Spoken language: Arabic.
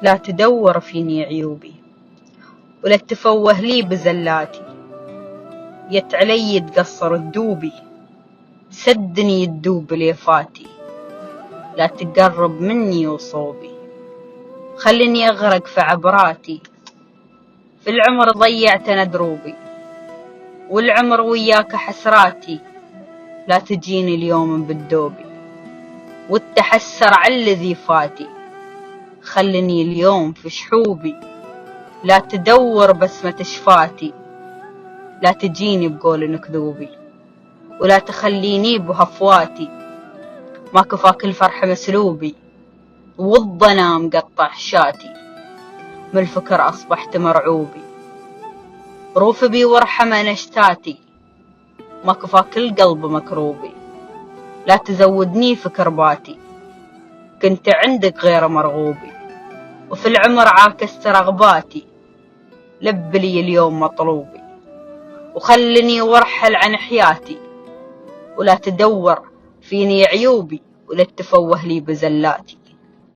لا تدور فيني عيوبي ولا تفوه لي بزلاتي. يت علي تقصر الدوبي سدني الدوب ليفاتي. لا تقرب مني وصوبي خلني أغرق في عبراتي. في العمر ضيعت أنا دروبي والعمر وياك حسراتي. لا تجيني اليوم بالدوبي والتحسر على الذي فاتي. خلني اليوم في شحوبي لا تدور بسمة شفاتي. لا تجيني بقول نكذوبي ولا تخليني بهفواتي. ما كفاك الفرح مسلوبي والظنا مقطع شاتي. من الفكر أصبحت مرعوبي روف بي وارحم نشتاتي. ما كفاك القلب مكروبي لا تزودني في كرباتي. كنت عندك غير مرغوبي وفي العمر عاكست رغباتي. لب لي اليوم مطلوبي وخلني وارحل عن حياتي. ولا تدور فيني عيوبي ولا تفوه لي بزلاتي.